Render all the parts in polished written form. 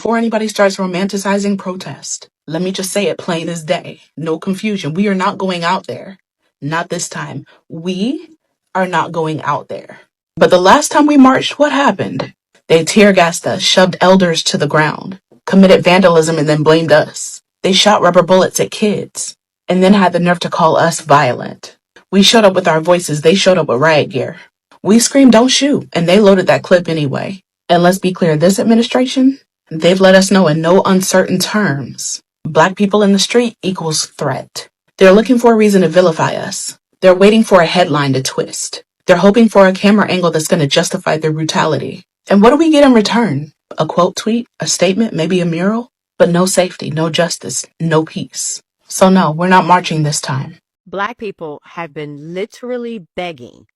before anybody starts romanticizing protest, let me just say it plain as day. No confusion. We are not going out there. Not this time. We are not going out there. But the last time we marched, what happened? They tear gassed us, shoved elders to the ground, committed vandalism, and then blamed us. They shot rubber bullets at kids, and then had the nerve to call us violent. We showed up with our voices. They showed up with riot gear. We screamed, "Don't shoot," and they loaded that clip anyway. And let's be clear, this administration, they've let us know in no uncertain terms. Black people in the street equals threat. They're looking for a reason to vilify us. They're waiting for a headline to twist. They're hoping for a camera angle that's going to justify their brutality. And what do we get in return? A quote tweet, a statement, maybe a mural, but no safety, no justice, no peace. So no, we're not marching this time. Black people have been literally begging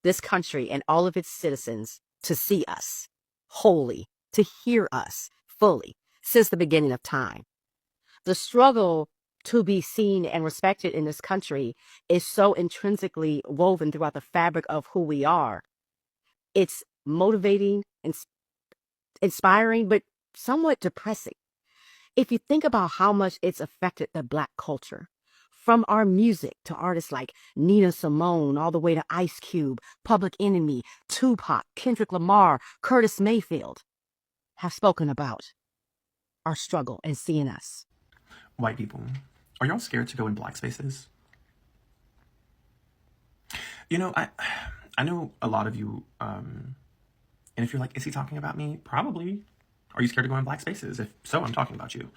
this country and all of its citizens to see us wholly, to hear us fully since the beginning of time. The struggle to be seen and respected in this country is so intrinsically woven throughout the fabric of who we are. It's motivating and inspiring, but somewhat depressing. If you think about how much it's affected the Black culture, from our music to artists like Nina Simone, all the way to Ice Cube, Public Enemy, Tupac, Kendrick Lamar, Curtis Mayfield, have spoken about our struggle and seeing us. White people, are y'all scared to go in Black spaces? You know, I know a lot of you, and if you're like, is he talking about me? Probably. Are you scared to go in Black spaces? If so, I'm talking about you.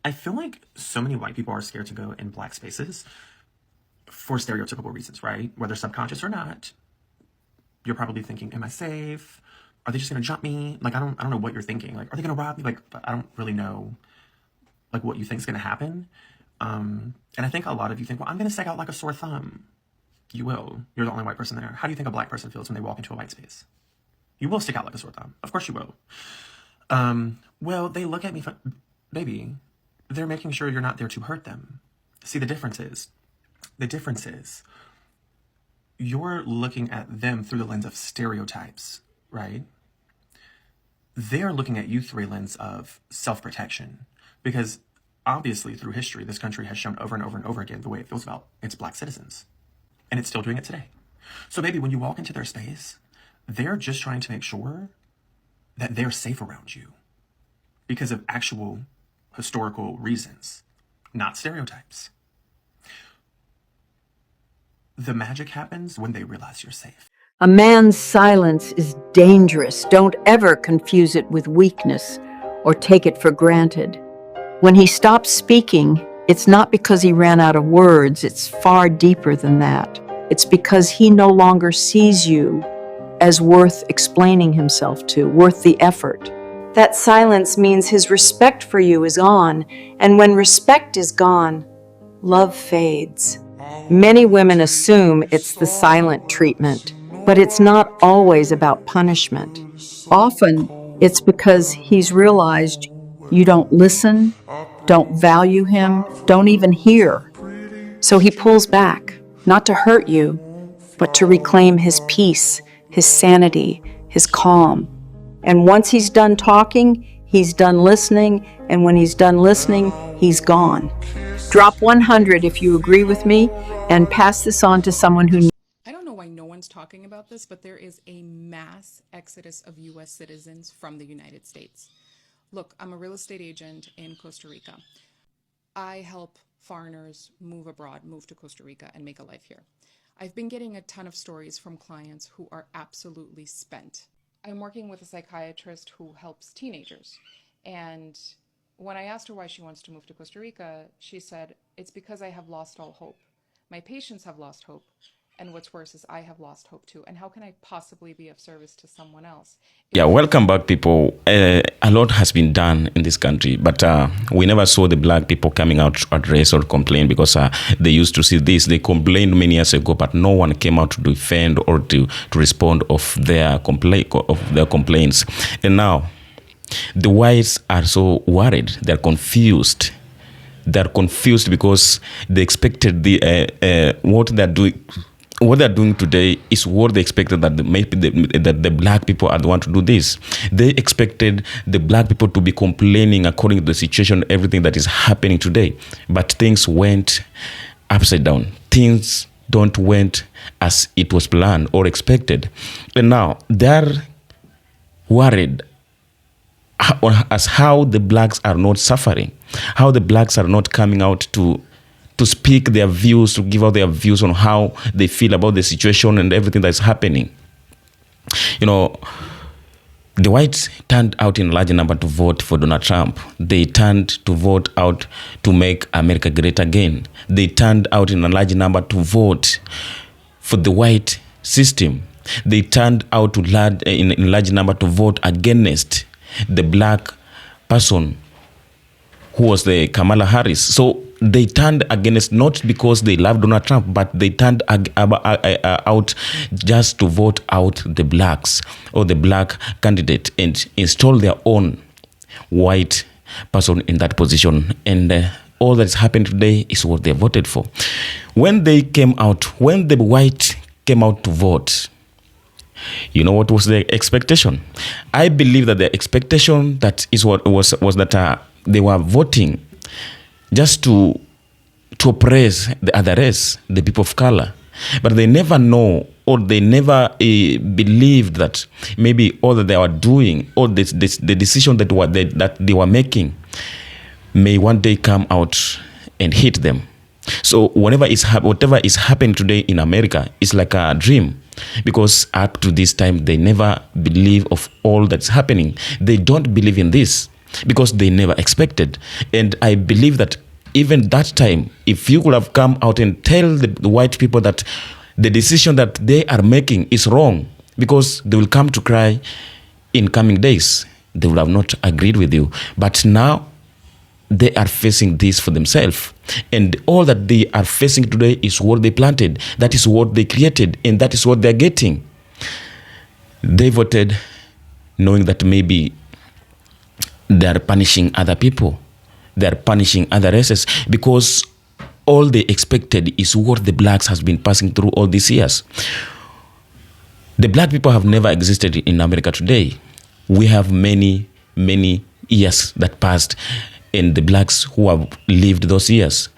I feel like so many white people are scared to go in Black spaces for stereotypical reasons, right? Whether subconscious or not. You're probably thinking, am I safe? Are they just gonna jump me? Like, I don't know what you're thinking. Like, are they gonna rob me? Like, I don't really know, like, what you think is gonna happen. And I think a lot of you think, well, I'm gonna stick out like a sore thumb. You will. You're the only white person there. How do you think a Black person feels when they walk into a white space? You will stick out like a sore thumb. Of course you will. Well, they look at me, baby, they're making sure you're not there to hurt them. See, the difference is, you're looking at them through the lens of stereotypes, right? They're looking at you through a lens of self-protection. Because obviously through history, this country has shown over and over and over again the way it feels about its Black citizens. And it's still doing it today. So baby, when you walk into their space, they're just trying to make sure that they're safe around you because of actual historical reasons, not stereotypes. The magic happens when they realize you're safe. A man's silence is dangerous. Don't ever confuse it with weakness or take it for granted. When he stops speaking, it's not because he ran out of words. It's far deeper than that. It's because he no longer sees you as worth explaining himself to, worth the effort. That silence means his respect for you is gone, and when respect is gone, love fades. Many women assume it's the silent treatment, but it's not always about punishment. Often, it's because he's realized you don't listen, don't value him, don't even hear. So he pulls back, not to hurt you, but to reclaim his peace, his sanity, his calm. And once he's done talking, he's done listening, and when he's done listening, he's gone. Drop 100 if you agree with me, and pass this on to someone who... I don't know why no one's talking about this, but there is a mass exodus of U.S. citizens from the United States. Look, I'm a real estate agent in Costa Rica. I help foreigners move abroad, move to Costa Rica, and make a life here. I've been getting a ton of stories from clients who are absolutely spent. I'm working with a psychiatrist who helps teenagers. And when I asked her why she wants to move to Costa Rica, she said, it's because I have lost all hope. My patients have lost hope. And what's worse is I have lost hope too. And how can I possibly be of service to someone else? Yeah, welcome back, people. A lot has been done in this country, but we never saw the Black people coming out to address or complain because they used to see this. They complained many years ago, but no one came out to defend or to respond of their complaints. And now, the whites are so worried. They're confused. They're confused because they expected what they're doing. what they're doing today is what they expected, that that the black people are the one to do this. They expected the black people to be complaining according to the situation, everything that is happening today. But things went upside down. Things don't went as it was planned or expected. And now they're worried as how the blacks are not suffering, how the blacks are not coming out to speak their views, to give out their views on how they feel about the situation and everything that's happening. You know, the whites turned out in a large number to vote for Donald Trump. They turned to vote out to make America great again. They turned out in a large number to vote for the white system. They turned out in a large number to vote against the black person who was the Kamala Harris. So they turned against, not because they loved Donald Trump, but they turned out just to vote out the blacks or the black candidate and install their own white person in that position. And all that's happened today is what they voted for. When they came out, when the white came out to vote, you know what was the expectation? I believe that the expectation that is what was that they were voting just to oppress the other race, the people of color. But they never know, or they never believed that maybe all that they were doing, or the decision that they were making may one day come out and hit them. So whatever is happening today in America is like a dream, because up to this time they never believe of all that's happening. They don't believe in this because they never expected. And I believe that even that time, if you could have come out and tell the white people that the decision that they are making is wrong, because they will come to cry in coming days, they will have not agreed with you. But now they are facing this for themselves. And all that they are facing today is what they planted. That is what they created, and that is what they're getting. They voted knowing that maybe they're punishing other people. They're punishing other races, because all they expected is what the blacks has been passing through all these years. The black people have never existed in America today. We have many, many years that passed, and the blacks who have lived those years.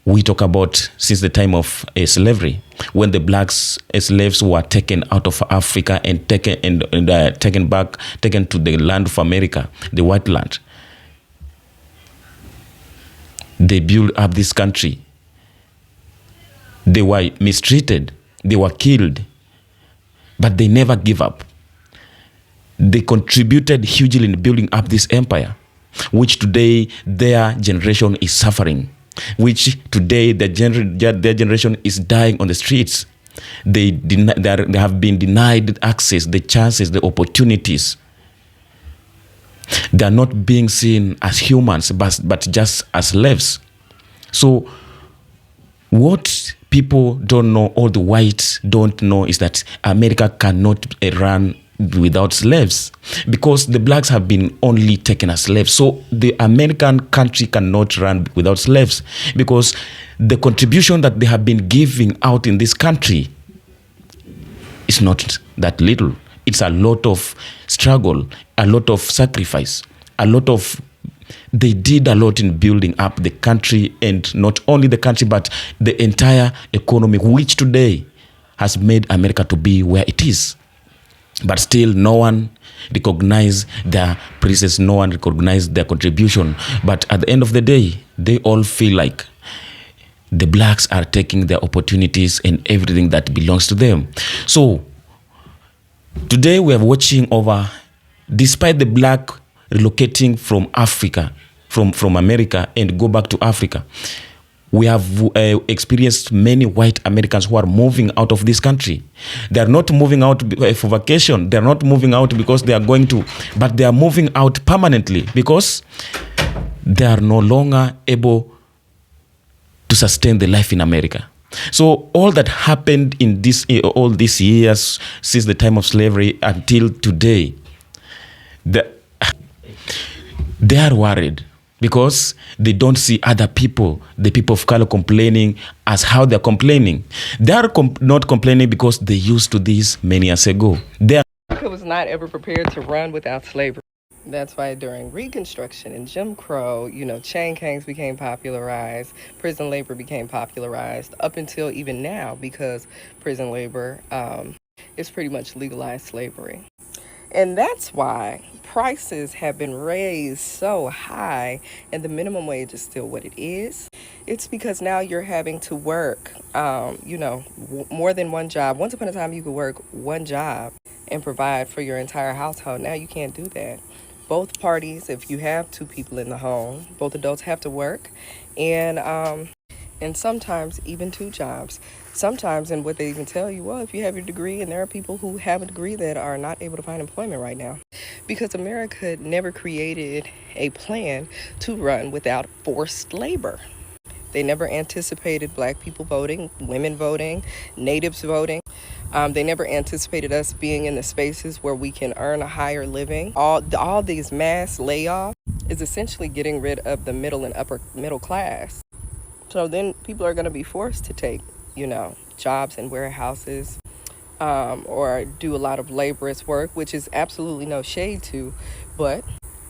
We talk about since the time of slavery, when the blacks slaves were taken out of Africa and taken to the land of America, the white land. They built up this country. They were mistreated. They were killed. But they never give up. They contributed hugely in building up this empire, which today their generation is suffering, which today their generation is dying on the streets. They have been denied access, the chances, the opportunities. They are not being seen as humans, but just as slaves. So what people don't know, or the whites don't know, is that America cannot run without slaves, because the blacks have been only taken as slaves. So the American country cannot run without slaves, because the contribution that they have been giving out in this country is not that little. It's a lot of struggle, a lot of sacrifice, they did a lot in building up the country, and not only the country, but the entire economy, which today has made America to be where it is. But still, no one recognized their presence, no one recognized their contribution. But at the end of the day, they all feel like the blacks are taking their opportunities and everything that belongs to them. So today we are watching over, despite the black relocating from Africa, from America, and go back to Africa, we have experienced many white Americans who are moving out of this country. They are not moving out for vacation. They are not moving out because they are going to, but they are moving out permanently because they are no longer able to sustain the life in America. So all that happened in all these years since the time of slavery until today, they are worried. because they don't see other people, the people of color, complaining as how they're complaining. They are not complaining because they used to this many years ago. They are America was not ever prepared to run without slavery. That's why during Reconstruction and Jim Crow, chain gangs became popularized, prison labor became popularized, up until even now, because prison labor is pretty much legalized slavery. And that's why prices have been raised so high and the minimum wage is still what it is. It's because now you're having to work, more than one job. Once upon a time, you could work one job and provide for your entire household. Now you can't do that. Both parties, if you have two people in the home, both adults have to work, and sometimes even two jobs. Sometimes, and what they even tell you, well, if you have your degree, and there are people who have a degree that are not able to find employment right now, because America never created a plan to run without forced labor. They never anticipated black people voting, women voting, natives voting. They never anticipated us being in the spaces where we can earn a higher living. All these mass layoffs is essentially getting rid of the middle and upper middle class. So then people are going to be forced to take, jobs in warehouses or do a lot of laborious work, which is absolutely no shade to, but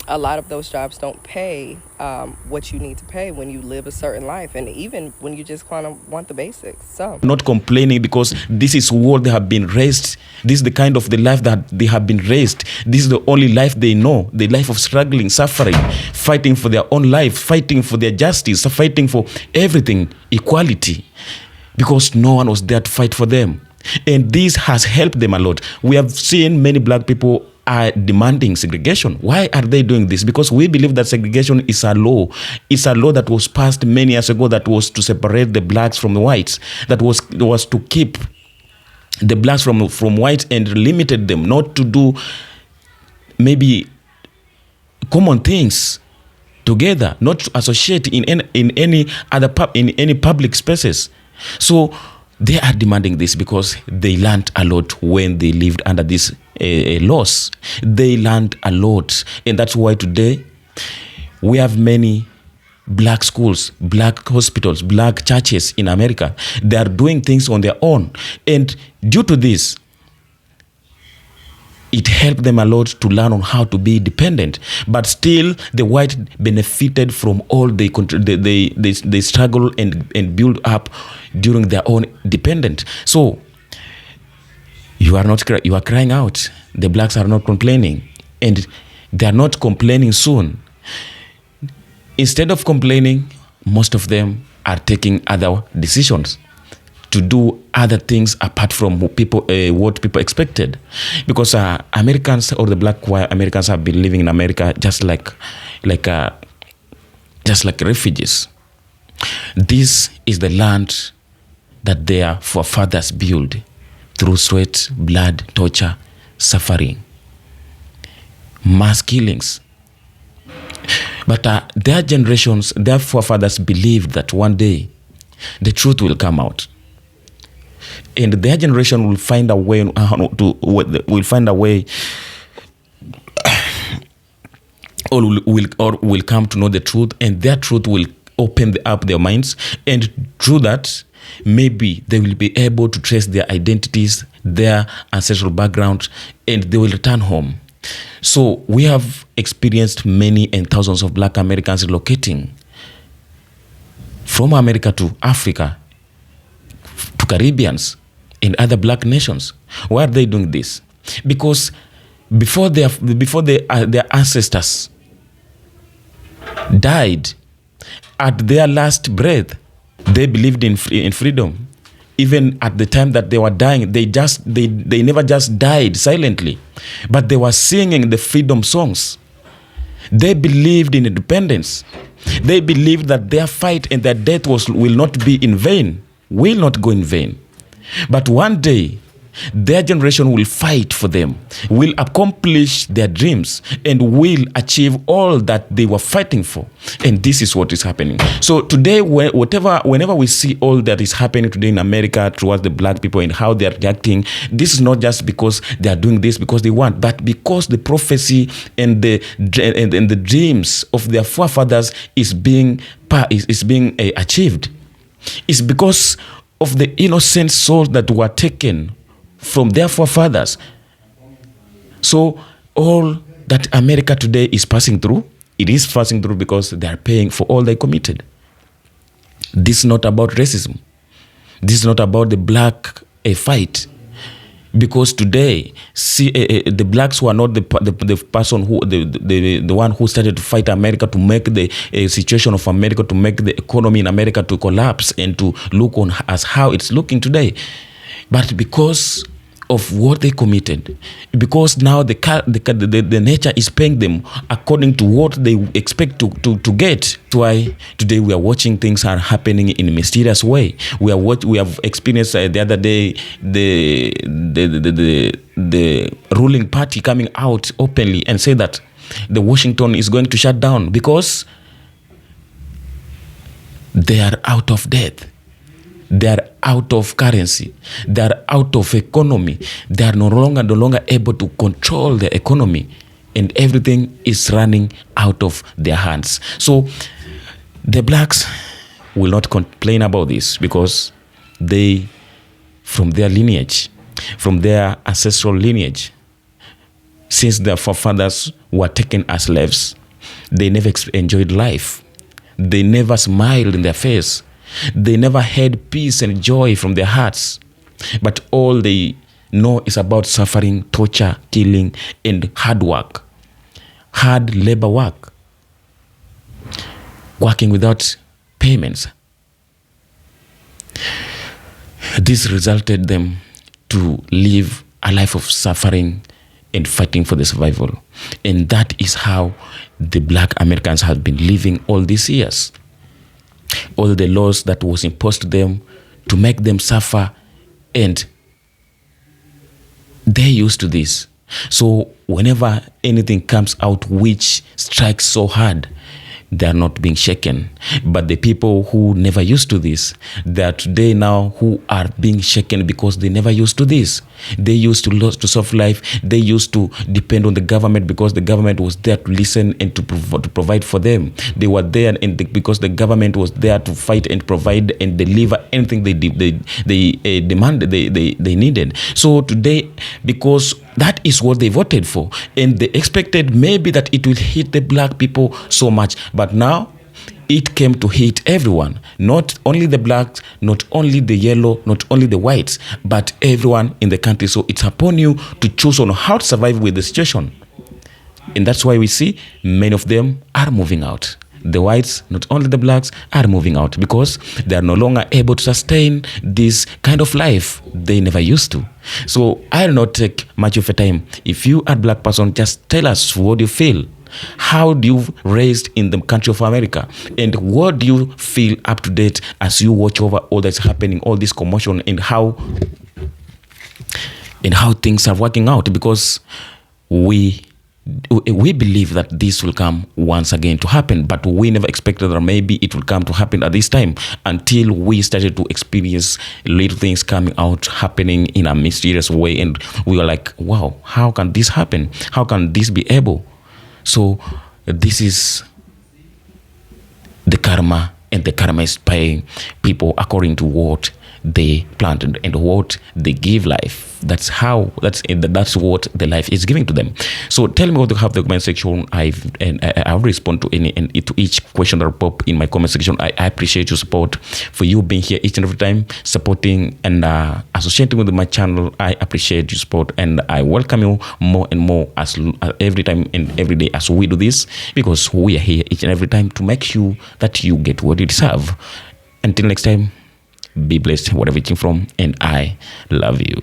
a lot of those jobs don't pay what you need to pay when you live a certain life, and even when you just kind of want the basics. So not complaining because this is what they have been raised. This is the kind of the life that they have been raised. This is the only life they know, the life of struggling, suffering, fighting for their own life, fighting for their justice, fighting for everything, equality, because no one was there to fight for them. And this has helped them a lot. We have seen many black people are demanding segregation. Why are they doing this? Because we believe that segregation is a law. It's a law that was passed many years ago that was to separate the blacks from the whites, that was to keep the blacks from whites and limited them not to do maybe common things together, not to associate in any public spaces. So they are demanding this because they learned a lot when they lived under these laws. They learned a lot. And that's why today we have many black schools, black hospitals, black churches in America. They are doing things on their own. And due to this, it helped them a lot to learn on how to be dependent. But still, the white benefited from all they struggle and build up during their own dependent. So you are crying out. The blacks are not complaining, and they are not complaining soon. Instead of complaining, most of them are taking other decisions to do other things apart from what people expected, because Americans, or the black Americans, have been living in America just like refugees. This is the land that their forefathers built through sweat, blood, torture, suffering, mass killings. But their generations, their forefathers believed that one day the truth will come out. And their generation will find a way or will come to know the truth, and their truth will open up their minds, and through that maybe they will be able to trace their identities, their ancestral background, and they will return home. So we have experienced many and thousands of black Americans relocating from America to Africa, to Caribbeans and other black nations. Why are they doing this? Because before their ancestors died, at their last breath, they believed in freedom. Even at the time that they were dying, they never just died silently, but they were singing the freedom songs. They believed in independence. They believed that their fight and their death will not be in vain, will not go in vain. But one day, their generation will fight for them, will accomplish their dreams, and will achieve all that they were fighting for. And this is what is happening. So today, whenever we see all that is happening today in America towards the black people and how they are reacting, this is not just because they are doing this because they want, but because the prophecy and the dreams of their forefathers is being achieved. It's because of the innocent souls that were taken from their forefathers. So all that America today is passing through, it is passing through because they are paying for all they committed. This is not about racism. This is not about the black fight. Because today, the blacks were not the person who the one who started to fight America to make the situation of America, to make the economy in America to collapse and to look on as how it's looking today. But because of what they committed, because now the nature is paying them according to what they expect to get. That's why today we are watching things are happening in a mysterious way. We have experienced the other day the ruling party coming out openly and say that the Washington is going to shut down because they are out of debt. They are out of currency. They are out of economy. They are no longer able to control the economy, and everything is running out of their hands. So the blacks will not complain about this because they, from their lineage, from their ancestral lineage, since their forefathers were taken as slaves, they never enjoyed life. They never smiled in their face. They never had peace and joy from their hearts. But all they know is about suffering, torture, killing, and hard work. Hard labor work. Working without payments. This resulted them to live a life of suffering and fighting for the survival. And that is how the black Americans have been living all these years. All the laws that was imposed to them to make them suffer, and they're used to this. So whenever anything comes out which strikes so hard, they are not being shaken. But the people who never used to this, they are today now who are being shaken because they never used to this. They used to soft life. They used to depend on the government because the government was there to listen and to provide for them. They were there because the government was there to fight and provide and deliver anything they demanded, they needed. So today, because that is what they voted for, and they expected maybe that it will hit the black people so much, but now it came to hit everyone, not only the blacks, not only the yellow, not only the whites, but everyone in the country. So it's upon you to choose on how to survive with the situation. And that's why we see many of them are moving out. The whites, not only the blacks, are moving out because they are no longer able to sustain this kind of life they never used to. So I'll not take much of your time. If you are a black person, just tell us what you feel. How do you raised in the country of America? And what do you feel up to date as you watch over all that's happening, all this commotion, and how things are working out? Because we believe that this will come once again to happen, but we never expected that maybe it will come to happen at this time until we started to experience little things coming out, happening in a mysterious way. And we were like, wow, how can this happen? How can this be able? So this is the karma, and the karma is paying people according to what they planted and what they give life. That's what the life is giving to them. So tell me what you have in the comment section. I'll respond to to each question that pop in my comment section. I appreciate your support, for you being here each and every time, supporting and associating with my channel. I appreciate your support, and I welcome you more and more as every time and every day as we do this, because we are here each and every time to make sure that you get what you deserve. Until next time, be blessed wherever you're from, and I love you.